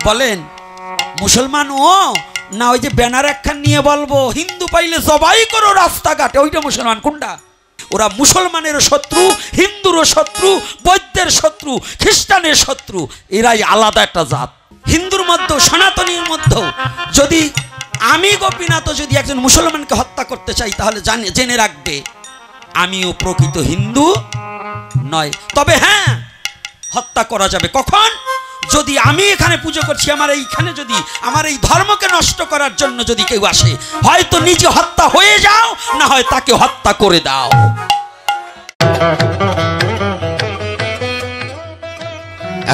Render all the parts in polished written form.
বলেন মুসলমান ও না ওই যে ব্যানার একখান নিয়ে বলবো হিন্দু পাইলে জবাই করো রাস্তাঘাটে, ওইটা মুসলমান কোনটা? ওরা মুসলমানের শত্রু, হিন্দুরও শত্রু, বৌদ্ধের শত্রু, খ্রিস্টানের শত্রু। এরাই আলাদা একটা জাত। হিন্দুর মধ্যে সনাতনীর মধ্যে যদি আমি গোপীনাথ যদি একজন মুসলমানকে হত্যা করতে চাই তাহলে জেনে রাখবে আমিও প্রকৃত হিন্দু নয়। তবে হ্যাঁ, হত্যা করা যাবে কখন? যদি আমি এখানে পুজো করছি, আমার এইখানে যদি আমার এই ধর্মকে নষ্ট করার জন্য যদি কেউ আসে, হয়তো নিজে হত্যা হয়ে যাও, না হয় তাকে হত্যা করে দাও।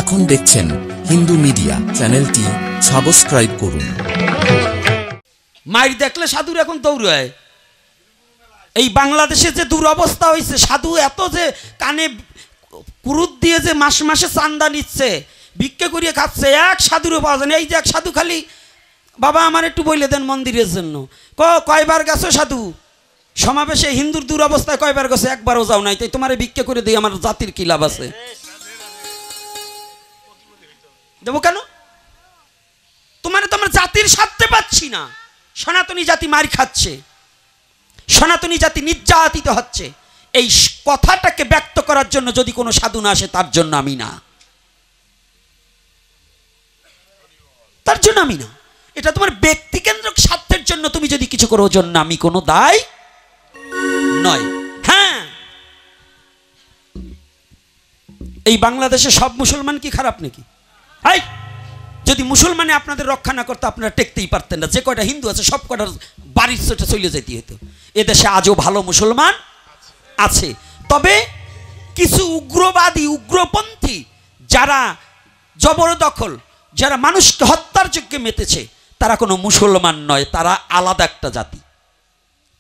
এখন দেখছেন হিন্দু মিডিয়া চ্যানেলটি সাবস্ক্রাইব করুন। মায়ের দেখলে সাধুর এখন দৌড়ায়। এই বাংলাদেশে যে দুরবস্থা হয়েছে, সাধু এত যে কানে কুরুত দিয়ে যে মাসে মাসে চান্দা নিচ্ছে, ভিক্ষে করিয়ে খাচ্ছে, এক সাধুরও পাওয়া যায় না। এই যে এক সাধু খালি বাবা আমার একটু বলে দেন মন্দিরের জন্য, কয়বার গেছো সাধু সমাবেশে? হিন্দুর দুরবস্থায় কয়বার গেছো? একবারও যাও নাই। তাই তোমার ভিক্ষে করে দিই, আমার জাতির কি লাভ আছে? দেবো কেন? তোমার জাতির স্বার্থে পাচ্ছি না। সনাতনী জাতি মার খাচ্ছে, সনাতনী জাতি নির্যাতিত হচ্ছে। এই কথাটাকে ব্যক্ত করার জন্য যদি কোনো সাধু না আসে, তার জন্য আমি না, তার জন্য আমি না। এটা তোমার ব্যক্তিকেন্দ্রিক স্বার্থের জন্য তুমি যদি কিছু করো, জন্য আমি কোনো দায় নয়। হ্যাঁ, এই বাংলাদেশে সব মুসলমান কি খারাপ নাকি? হাই, যদি মুসলমানে আপনাদের রক্ষা না করতে আপনারা টেকতেই পারতেন না। যে কয়টা হিন্দু আছে সব কটার বাড়ির চোটে চলে যেতে হতো। এদেশে আজও ভালো মুসলমান আছে, তবে কিছু উগ্রবাদী উগ্রপন্থী যারা জবরদখল, যারা মানুষকে হত্যার যজ্ঞে মেতেছে, তারা কোনো মুসলমান নয়, তারা আলাদা একটা জাতি।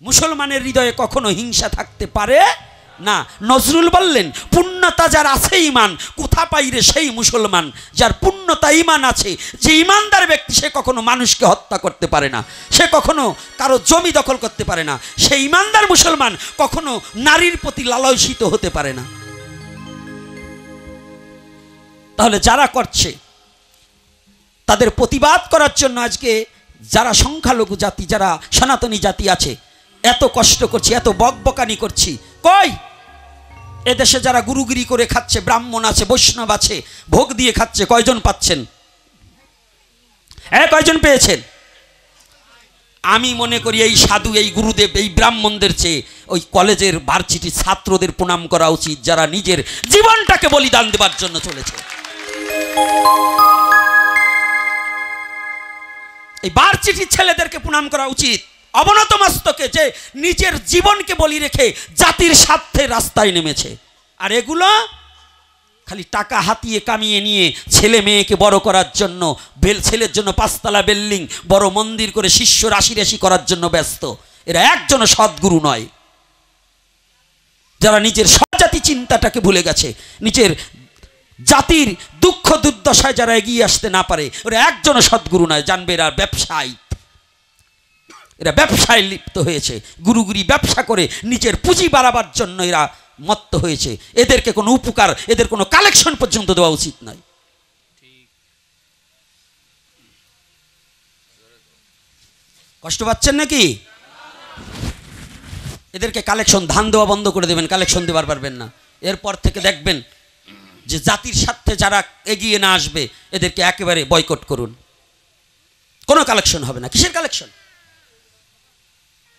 মুসলমানের হৃদয়ে কখনো হিংসা থাকতে পারে না। নজরুল বললেন, পুণ্যতা যার আছে ইমান, কোথা পাইরে সেই মুসলমান। যার পুণ্যতা ইমান আছে, যে ইমানদার ব্যক্তি, সে কখনো মানুষকে হত্যা করতে পারে না, সে কখনো কারো জমি দখল করতে পারে না। সেই ইমানদার মুসলমান কখনো নারীর প্রতি লালসিত হতে পারে না। তাহলে যারা করছে তাদের প্রতিবাদ করার জন্য আজকে যারা সংখ্যালঘু জাতি, যারা সনাতনী জাতি আছে, এত কষ্ট করছি, এত বকবকানি করছি। কই এদেশে যারা গুরুগিরি করে খাচ্ছে, ব্রাহ্মণ আছে, বৈষ্ণব আছে, ভোগ দিয়ে খাচ্ছে, কয়জন পাচ্ছেন? কয়জন পেয়েছেন? আমি মনে করি এই সাধু, এই গুরুদেব, এই ব্রাহ্মণদের চেয়ে ওই কলেজের ভার্সিটির ছাত্রদের প্রণাম করা উচিত, যারা নিজের জীবনটাকে বলিদান দেবার জন্য চলেছে। এই ভার্সিটির ছেলেদেরকে প্রণাম করা উচিত অবনত মস্তকে, যে নিজের জীবনকে বলি রেখে জাতির স্বার্থে রাস্তায় নেমেছে। আর এগুলো খালি টাকা হাতিয়ে কামিয়ে নিয়ে ছেলে মেয়েকে বড় করার জন্য, ছেলের জন্য 5 তলা বিল্ডিং, বড় মন্দির করে শিষ্য রাশি রাশি করার জন্য ব্যস্ত। এরা একজনও সদ্গুরু নয়। যারা নিজের স্বজাতি চিন্তাটাকে ভুলে গেছে, নিজের জাতির দুঃখ দুর্দশায় যারা এগিয়ে আসতে না পারে, ওরা একজনও সদ্গুরু নয়। জানবে এরা ব্যবসায়ী, এরা ব্যবসায় লিপ্ত হয়েছে। গুরুগুরি ব্যবসা করে নিজের পুঁজি বাড়াবার জন্য এরা মত্ত হয়েছে। এদেরকে কোনো উপকার, এদের কোনো কালেকশন পর্যন্ত দেওয়া উচিত নয়। কষ্ট পাচ্ছেন নাকি? এদেরকে কালেকশন, ধান দেওয়া বন্ধ করে দেবেন, কালেকশন দেবার পারবেন না। এরপর থেকে দেখবেন যে জাতির স্বার্থে যারা এগিয়ে না আসবে, এদেরকে একেবারে বয়কট করুন। কোনো কালেকশন হবে না। কিসের কালেকশন?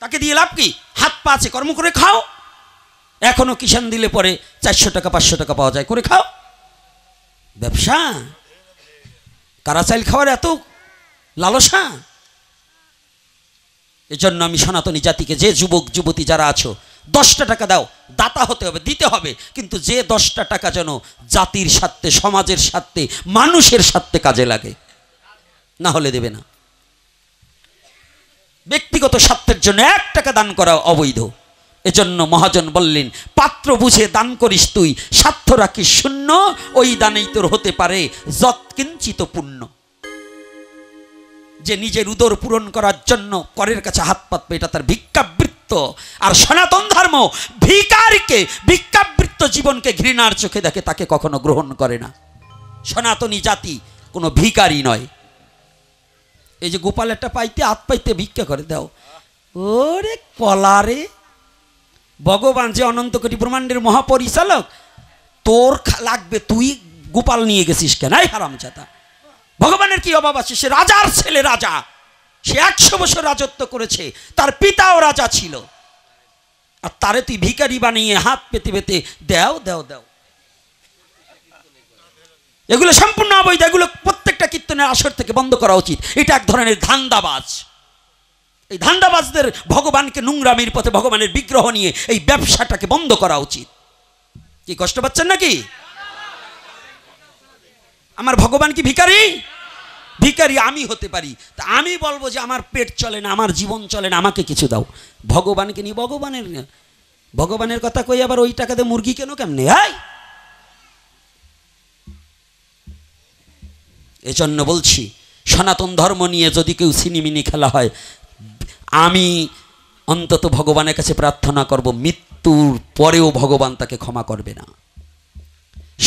তাকে দিয়ে লাভ কি? হাত পা আছে, কর্ম করে খাও। এখনো কিষাণ দিলে পরে 400 টাকা 500 টাকা পাওয়া যায়, করে খাও। ব্যবসা, কারা চাইল খাওয়ার এত লালসা? এজন্য আমি সনাতনী জাতিকে, যে যুবক যুবতী যারা আছো, 10টা টাকা দাও, দাতা হতে হবে, দিতে হবে, কিন্তু যে 10টা টাকা যেন জাতির স্বার্থে, সমাজের স্বার্থে, মানুষের স্বার্থে কাজে লাগে, না হলে দেবে না। ব্যক্তিগত স্বার্থের জন্য 1 টাকা দান করা অবৈধ। এজন্য মহাজন বললেন, পাত্র বুঝে দান করিস তুই, স্বার্থ রাখিস শূন্য, ওই দানেই তোর হতে পারে যৎকিঞ্চিত পুণ্য। যে নিজের উদর পূরণ করার জন্য পরের কাছে হাত পাতবে, এটা তার ভিক্ষাবৃত্ত। আর সনাতন ধর্ম ভিখারিকে, ভিক্ষাবৃত্ত জীবনকে ঘৃণার চোখে দেখে, তাকে কখনো গ্রহণ করে না। সনাতনী জাতি কোনো ভিখারি নয়। এই যে গোপাল একটা পাইতে হাত পাইতে ভিক্ষা করে দাও, ওরে কলারে, ভগবান যে অনন্ত কোটি ব্রহ্মাণ্ডের মহাপরিচালক, তোর লাগবে, তুই গোপাল নিয়ে গেছিস কেন? এই হারামজাদা, ভগবানের কি অভাব আছে? সে রাজার ছেলে, রাজা, সে 100 বছর রাজত্ব করেছে, তার পিতাও রাজা ছিল, আর তারে তুই ভিখারি বানিয়ে হাত পেতে পেতে দেও দেও দেও। এগুলো সম্পূর্ণ অবৈধ, এগুলো প্রত্যেকটা কীর্তনের আসর থেকে বন্ধ করা উচিত। এটা এক ধরনের ধান্দাবাজ। এই ধান্দাবাজদের ভগবানকে নোংরামির পথে, ভগবানের বিগ্রহ নিয়ে এই ব্যবসাটাকে বন্ধ করা উচিত। কি কষ্ট পাচ্ছেন নাকি? আমার ভগবান কি ভিখারি? ভিখারি আমি হতে পারি, তা আমি বলবো যে আমার পেট চলে না, আমার জীবন চলে না, আমাকে কিছু দাও। ভগবানকে নিয়ে ভগবানের কথা কই আবার ওই টাকাতে মুরগি কেন কেমনে? হাই, এজন্য বলছি, সনাতন ধর্ম নিয়ে যদি কেউ সিনিমিনি খেলা হয়, আমি অন্তত ভগবানের কাছে প্রার্থনা করব, মৃত্যুর পরেও ভগবান তাকে ক্ষমা করবে না।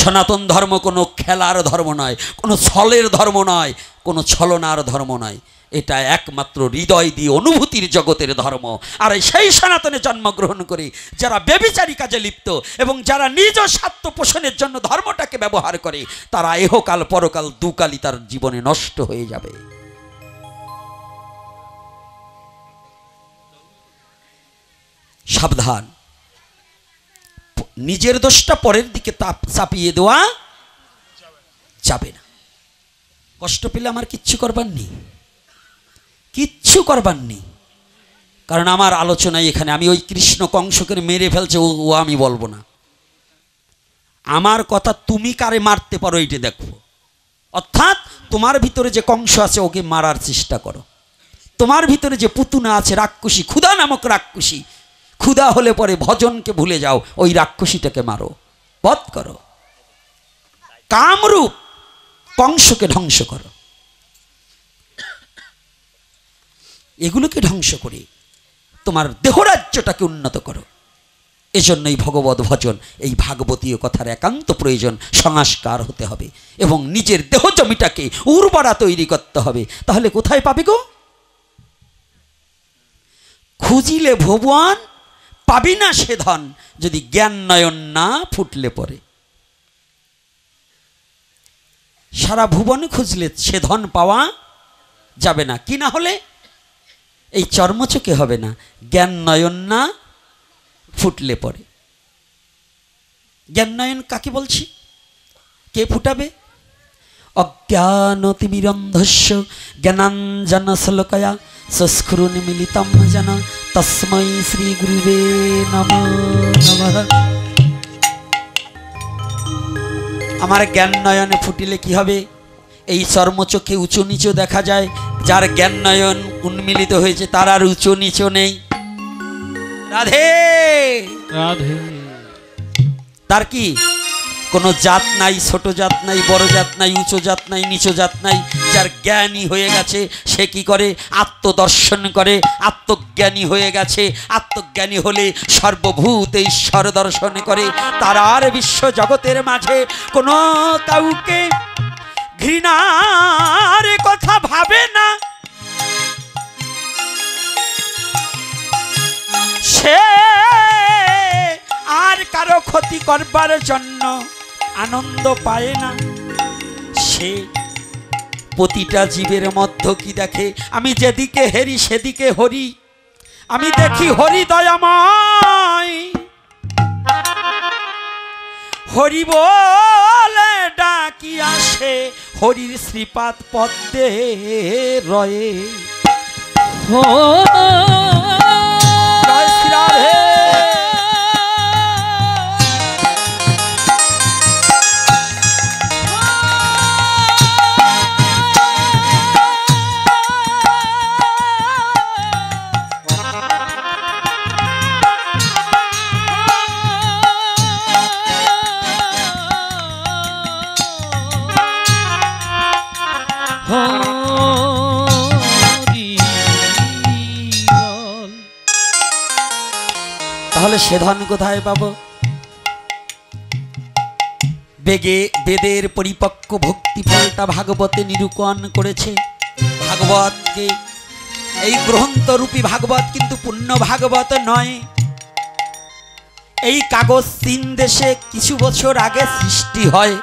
সনাতন ধর্ম কোনো খেলার ধর্ম নয়, কোনো ছলের ধর্ম নয়, কোনো ছলনার ধর্ম নয়। এটা একমাত্র হৃদয় দিয়ে অনুভূতির জগতের ধর্ম। আর সেই সনাতনে জন্মগ্রহণ করে যারা ব্যভিচারী কাজে লিপ্ত এবং যারা নিজ স্বার্থ পোষণের জন্য ধর্মটাকে ব্যবহার করে, তারা এহকাল পরকাল দুকালই তার জীবনে নষ্ট হয়ে যাবে। সাবধান, নিজের দোষটা পরের দিকে চাপিয়ে দেওয়া যাবে না। কষ্ট পেলে আমার কিচ্ছু করবার নেই, কিচ্ছু করবার নেই, কারণ আমার আলোচনায় এখানে আমি ওই কৃষ্ণ কংসকে মেরে ফেলছে ও আমি বলবো না। আমার কথা তুমি কারে মারতে পারো এইটা দেখো। অর্থাৎ তোমার ভিতরে যে কংস আছে ওকে মারার চেষ্টা করো। তোমার ভিতরে যে পুতুনা আছে, রাক্ষসী, ক্ষুধা নামক রাক্ষসী, ক্ষুধা হলে পরে ভজনকে ভুলে যাও, ওই রাক্ষসীটাকে মারো, বধ করো। কামরূপ কংসকে ধ্বংস করো। এগুলোকে ধ্বংস করে তোমার দেহরাজ্যটাকে উন্নত করো। এজন্যই ভগবত ভজন, এই ভাগবতীয় কথার একান্ত প্রয়োজন। সংস্কার হতে হবে এবং নিজের দেহ জমিটাকে উর্বরা তৈরি করতে হবে। তাহলে কোথায় পাবে গো? খুঁজিলে ভুবন পাবি না সে ধন, যদি জ্ঞান নয়ন না ফুটলে পরে। সারা ভুবন খুঁজলে সে ধন পাওয়া যাবে না, কি না হলে এই চর্মচোখে হবে না, জ্ঞান নয়ন না ফুটলে পরে। জ্ঞান নয়ন কাকে বলছি? কে ফুটাবে? অজ্ঞানতিমিরন্ধস্য জ্ঞানাঞ্জনশলাকয়া চক্ষুর্মিলিতং যেন তস্मै শ্রী গুরুবে নমঃ নমঃ। আমার জ্ঞান নয়নে ফুটিলে কি হবে? এই চর্মচোখে উঁচু নিচু দেখা যায়। যার জ্ঞান নয়ন উন্মিলিত হয়েছে তার আর উঁচু নিচু নেই। রাধে রাধে। তার কি কোনো জাত নাই, ছোট জাত নাই, বড় জাত নাই, উঁচু জাত নাই, নিচু জাত নাই। যার জ্ঞানী হয়ে গেছে সে কি করে? আত্মদর্শন করে। আত্মজ্ঞানী হয়ে গেছে, আত্মজ্ঞানী হলে সর্বভূত ঈশ্বর দর্শন করে। তার আর বিশ্ব জগতের মাঝে কোনো কাউকে ঘৃণার কথা ভাবে না। সে আর কারো ক্ষতি করবার জন্য আনন্দ পায় না। সে প্রতিটা জীবের মধ্যে কি দেখে? আমি যেদিকে হেরি সেদিকে হরি। আমি দেখি হরি দয়াময়, হরি বলে ডাকি আসে, হরির শ্রীপাদ পদ্মে রয়ে। জয় শ্রী রাধে। তাহলে সে ধন কোথায় পাবো? বেদের পরিপক্ক ভক্তি ফলটা ভাগবতে নিরূপণ করেছে। ভাগবতকে, এই গ্রন্থরূপী ভাগবত কিন্তু পূর্ণ ভাগবত নয়। এই কাগজ চীন দেশে কিছু বছর আগে সৃষ্টি হয়।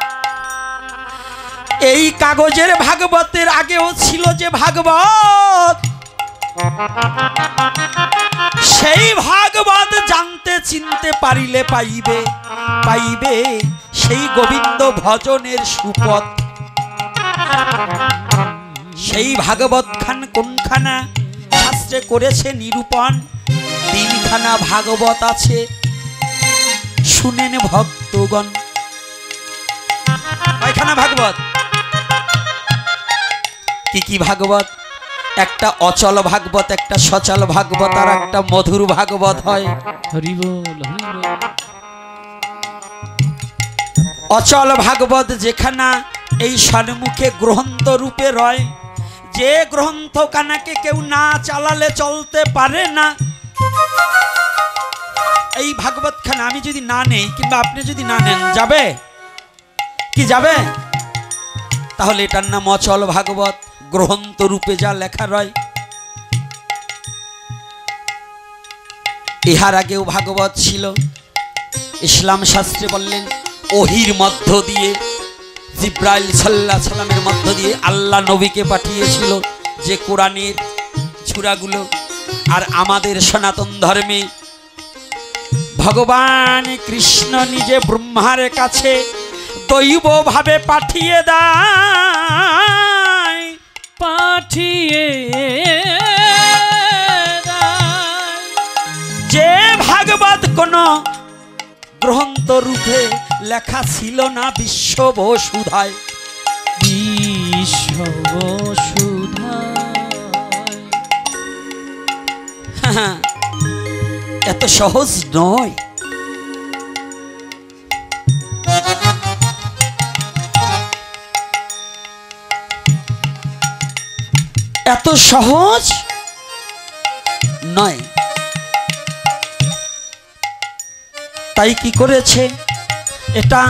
এই কাগজের ভাগবতের আগেও ছিল যে ভাগবত, সেই ভাগবত জানতে চিনতে পারিলে পাইবে পাইবে সেই গোবিন্দ ভজনের সুপথ। সেই ভাগবত খান কোনখানা শাস্ত্রে করেছে নিরূপণ। তিনখানা ভাগবত আছে, শুনেন ভক্তগণ। কয়খানা ভাগবত? কি কি ভাগবত? একটা অচল ভাগবত, একটা সচল ভাগবত, আর একটা মধুর ভাগবত হয়। হরি বল, হরি বল। অচল ভাগবত যেখানা এই সন্মুখে গ্রন্থ রূপে রয়, যে গ্রন্থ কানাকে কেউ না চালালে চলতে পারে না। এই ভাগবত খানা আমি যদি না নেই, কিংবা আপনি যদি না নেন, যাবে কি? যাবে? তাহলে এটার নাম অচল ভাগবত, গ্রন্থ রূপে যা লেখা রয়। ইহার আগেও ভাগবত ছিল। ইসলাম শাস্ত্রে বললেন ওহির মধ্য দিয়ে, জিব্রাইল সাল্লাল্লাহু আলাইহি সাল্লামের মধ্য দিয়ে আল্লাহ নবীকে পাঠিয়েছিল যে কোরআনের সূরাগুলো। আর আমাদের সনাতন ধর্মে ভগবান কৃষ্ণ নিজে ব্রহ্মার কাছে দৈব ভাবে পাঠিয়ে দেয়, পাঠিয়ে যে ভাগবত কোন গ্রন্থ রূপে লেখা ছিল না বিশ্ব বসুধায়। বিশ্ব বসুধায়। এত সহজ নয়। এত সহজ নয়। তাই কি করেছে? এটা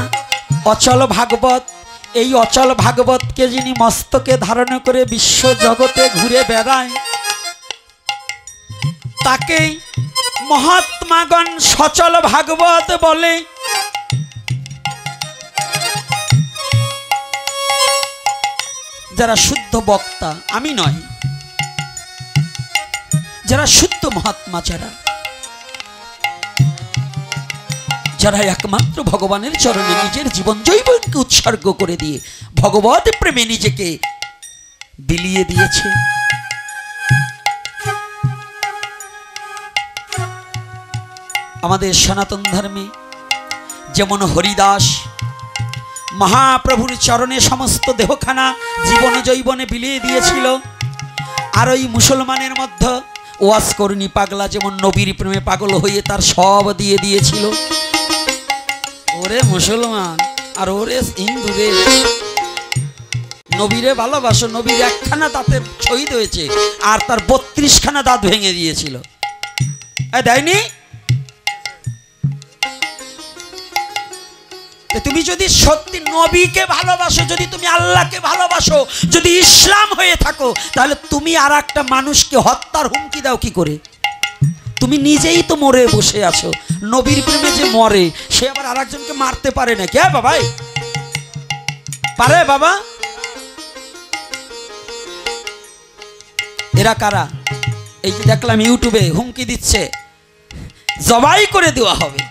অচল ভাগবত। এই অচল ভাগবতকে যিনি মস্তকে ধারণ করে বিশ্ব জগতে ঘুরে বেড়ায়, তাকেই মহাত্মাগণ সচল ভাগবত বলে। যারা শুদ্ধ বক্তা, আমি নয়, যারা শুদ্ধ মহাত্মা, যারা একমাত্র ভগবানের চরণে নিজের জীবন জৈবনকে উৎসর্গ করে দিয়ে ভগবত প্রেমে নিজেকে বিলিয়ে দিয়েছে। আমাদের সনাতন ধর্মে যেমন হরিদাস মহাপ্রভুর চরণে সমস্ত দেহখানা জীবন জৈবনে বিলিয়ে দিয়েছিল, আর ওই মুসলমানের মধ্যে ওয়াজ করনি পাগলা যেমন নবীর প্রেমে পাগল হয়ে তার সব দিয়ে দিয়েছিল। ওরে মুসলমান আর ওরে হিন্দু রে, নবীরে ভালোবাসো। নবীর একখানা দাঁতের শহীদ হয়েছে আর তার 32খানা দাঁত ভেঙে দিয়েছিল, দেয়নি? তুমি যদি সত্যি নবীকে ভালোবাসো, যদি তুমি আল্লাহকে ভালোবাসো, যদি ইসলাম হয়ে থাকো, তাহলে তুমি আর একটা মানুষকে হত্যার হুমকি দাও কি করে? তুমি নিজেই তো মরে বসে আছো। নবীর প্রেমে যে মরে সে আবার আর একজনকে মারতে পারে না কে বাবা? পারে বাবা? এরা কারা? এই যে দেখলাম ইউটিউবে হুমকি দিচ্ছে জবাই করে দেওয়া হবে।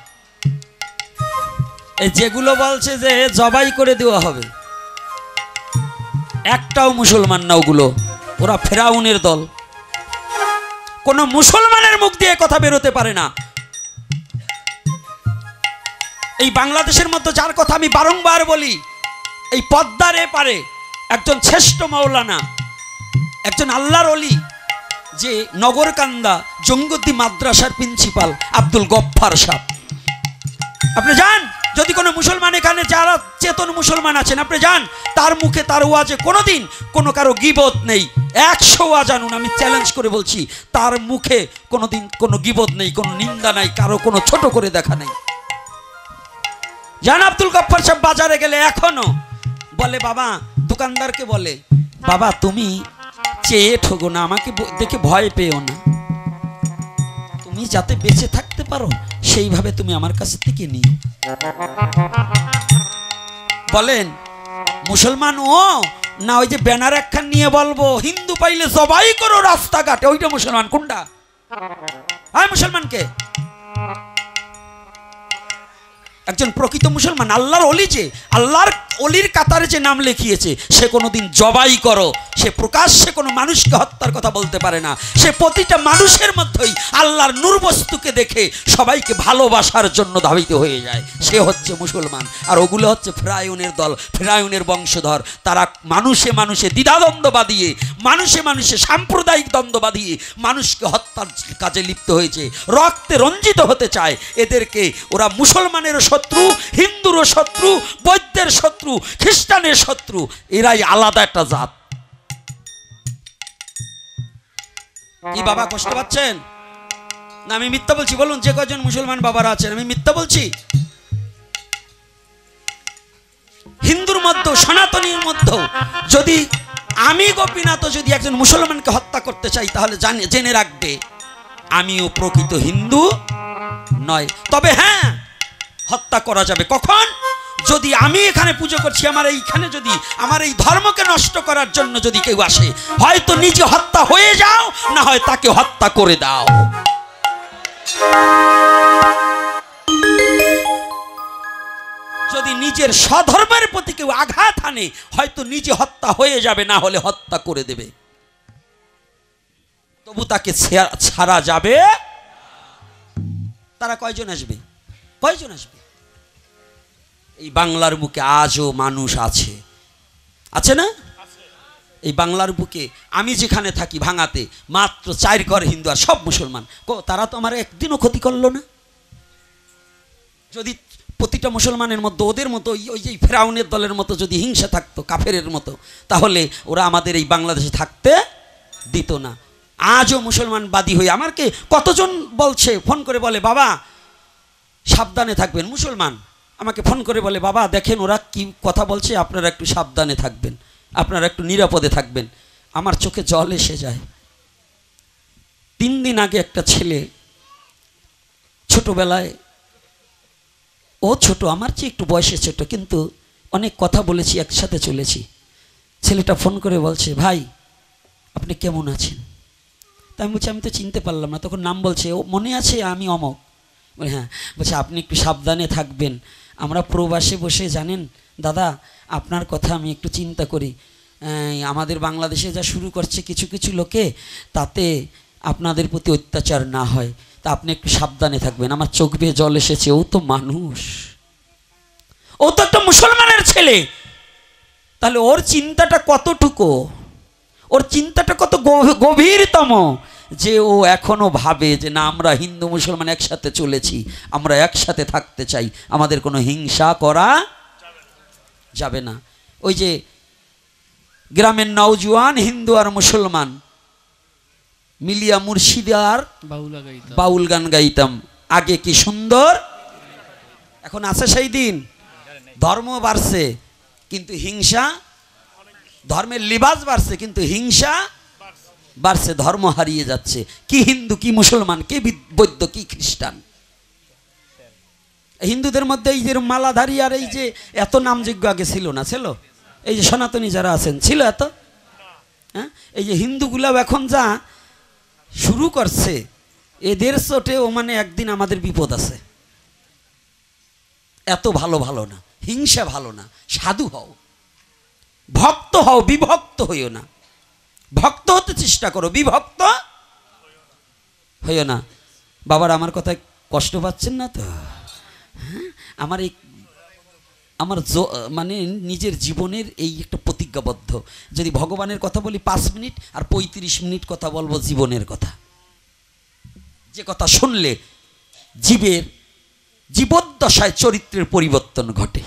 এই যেগুলো বলছে যে জবাই করে দেওয়া হবে, একটাও মুসলমান না ওগুলো, ওরা ফেরাউনের দল। কোন মুসলমানের মুখ দিয়ে কথা বেরোতে পারে না। এই বাংলাদেশের মধ্যে যার কথা আমি বারংবার বলি, এই পদ্মার এপারে একজন শ্রেষ্ঠ মাওলানা, একজন আল্লাহর ওলি, যে নগরকান্দা জঙ্গতি মাদ্রাসার প্রিন্সিপাল আব্দুল গফফার সাহেব। আপনি যান, যদি কোনো মুসলমান এখানে যারা চেতন মুসলমান আছেন, আপনি যান, তার মুখে তার ওয়াজে কোনোদিন কোনো কারো গীবত নেই। 100 ওয়াজ আনুন, আমি চ্যালেঞ্জ করে বলছি, তার মুখে কোনোদিন কোনো গীবত নেই, কোনো নিন্দা নাই, কারো কোনো ছোট করে দেখা নেই। যান আব্দুল গফফার সাহেব বাজারে গেলে এখনো বলে, বাবা দোকানদারকে বলে, বাবা তুমি চেয়ে ঠোগো না, আমাকে দেখে ভয় পেও না। তুমি যাতে বেঁচে থাকতে পারো সেইভাবে তুমি আমার কাছ থেকে নিও। বলেন মুসলমান ও না ওই যে ব্যানার একখান নিয়ে বলবো হিন্দু পাইলে জবাই করো রাস্তাঘাটে, ওইটা মুসলমান? কোনটা? আয় মুসলমানকে, একজন প্রকৃত মুসলমান আল্লাহর ওলি, যে আল্লাহর ওলির কাতারে যে নাম লিখিয়েছে, সে কোনোদিন জবাই করো, সে প্রকাশ্যে কোনো মানুষকে হত্যার কথা বলতে পারে না। সে প্রতিটা মানুষের মধ্যেই আল্লাহর নূর বস্তুকে দেখে সবাইকে ভালোবাসার জন্য ধাবিত হয়ে যায়, সে হচ্ছে মুসলমান। আর ওগুলো হচ্ছে ফেরাউনের দল, ফেরাউনের বংশধর। তারা মানুষে মানুষে দ্বিধাদ্বন্দ্ব বাঁধিয়ে, মানুষে মানুষে সাম্প্রদায়িক দ্বন্দ্ব বাঁধিয়ে মানুষকে হত্যার কাজে লিপ্ত হয়েছে, রক্তে রঞ্জিত হতে চায়। এদেরকে ওরা মুসলমানেরও শত্রু, হিন্দুরও শত্রু, বৌদ্ধের শত্রু, খ্রিস্টানের শত্রু, এরাই আলাদা একটা জাত। কি বাবা কষ্ট পাচ্ছেন না? আমি মিথ্যা বলছি? বলুন যে কজন মুসলমান বাবারা আছেন, আমি মিথ্যা বলছি? হিন্দুর মধ্যে, সনাতনীর মধ্যে যদি আমি গোপীনাথ যদি একজন মুসলমানকে হত্যা করতে চাই, তাহলে জেনে রাখবে আমিও প্রকৃত হিন্দু নয়। তবে হ্যাঁ, হত্যা করা যাবে কখন? যদি আমি এখানে পুজো করছি, আমার এইখানে যদি আমার এই ধর্মকে নষ্ট করার জন্য যদি কেউ আসে, হয়তো নিজে হত্যা হয়ে যাও, না হয় তাকে হত্যা করে দাও। যদি নিজের স্বধর্মের প্রতি কেউ আঘাত আনে, হয়তো নিজে হত্যা হয়ে যাবে, না হলে হত্যা করে দেবে, তবু তাকে ছাড়া যাবে। তারা কয়জন আসবে? কয়জন আসবে? এই বাংলার বুকে আজও মানুষ আছে, আছে না? এই বাংলার বুকে আমি যেখানে থাকি ভাঙাতে, মাত্র 4 ঘর হিন্দু আর সব মুসলমান। তারা তো আমার একদিনও ক্ষতি করলো না। যদি প্রতিটা মুসলমানের মধ্যে ওদের মতো ওই যে ফেরাউনের দলের মতো যদি হিংসা থাকতো, কাফেরের মতো, তাহলে ওরা আমাদের এই বাংলাদেশে থাকতে দিত না। আজও মুসলমান বাদী হয়ে আমাকে কতজন বলছে, ফোন করে বলে বাবা সাবধানে থাকবেন। মুসলমান আমাকে ফোন করে বলে বাবা দেখেন ওরা কি কথা বলছে, আপনারা একটু সাবধানে থাকবেন, আপনারা একটু নিরাপদে থাকবেন। আমার চোখে জল এসে যায়। 3 দিন আগে একটা ছেলে, ছোটবেলায়, ও ছোট, আমার চেয়ে একটু বয়সে ছোট, কিন্তু অনেক কথা বলেছি, একসাথে চলেছি। ছেলেটা ফোন করে বলছে ভাই আপনি কেমন আছেন? তা আমি বলছি আমি তো চিনতে পারলাম না। তখন নাম বলছে, ও মনে আছে আমি অমক। বলে হ্যাঁ। বলছে আপনি একটু সাবধানে থাকবেন, আমরা প্রবাসে বসে জানেন দাদা আপনার কথা আমি একটু চিন্তা করি, আমাদের বাংলাদেশে যা শুরু করছে কিছু কিছু লোকে, তাতে আপনাদের প্রতি অত্যাচার না হয়, তা আপনি একটু সাবধানে থাকবেন। আমার চোখ বেয়ে জল এসেছে। ও তো মানুষ, ও তো একটা মুসলমানের ছেলে, তাহলে ওর চিন্তাটা কতটুকু, ওর চিন্তাটা কত গভীরতম, যে ও এখনো ভাবে যে না আমরা হিন্দু মুসলমান একসাথে চলেছি, আমরা একসাথে থাকতে চাই, আমাদের কোনো হিংসা করা যাবে না। ওই যে গ্রামের নওজোয়ান হিন্দু আর মুসলমান মিলিয়া মুর্শিদার বাউল গান গাইতাম, আগে কি সুন্দর। এখন আছে সেই দিন? ধর্ম বাড়ছে কিন্তু হিংসা, ধর্মের লিবাস বাড়ছে কিন্তু হিংসা বাড়ছে, ধর্ম হারিয়ে যাচ্ছে। কি হিন্দু কি মুসলমান, কি বৌদ্ধ কি খ্রিস্টান। হিন্দুদের মধ্যে এই যে মালাধারী আর এই যে এত নামযোগ্য আগে ছিল না, ছিল? এই যে সনাতনী যারা আছেন ছিল এত? হ্যাঁ, এই যে হিন্দুগুলাও এখন যা শুরু করছে, এদের চোটেও মানে একদিন আমাদের বিপদ আছে। এত ভালো ভালো না, হিংসা ভালো না, সাধু হও, ভক্ত হও, বিভক্ত হইও না। ভক্ত হতে চেষ্টা করো, বিভক্ত হইও না। বাবার আমার কথায় কষ্ট পাচ্ছেন না তো? হ্যাঁ, আমার মানে নিজের জীবনের এই একটা প্রতিজ্ঞাবদ্ধ, যদি ভগবানের কথা বলি 5 মিনিট আর 35 মিনিট কথা বলবো জীবনের কথা, যে কথা শুনলে জীবের জীবদ্দশায় চরিত্রের পরিবর্তন ঘটে।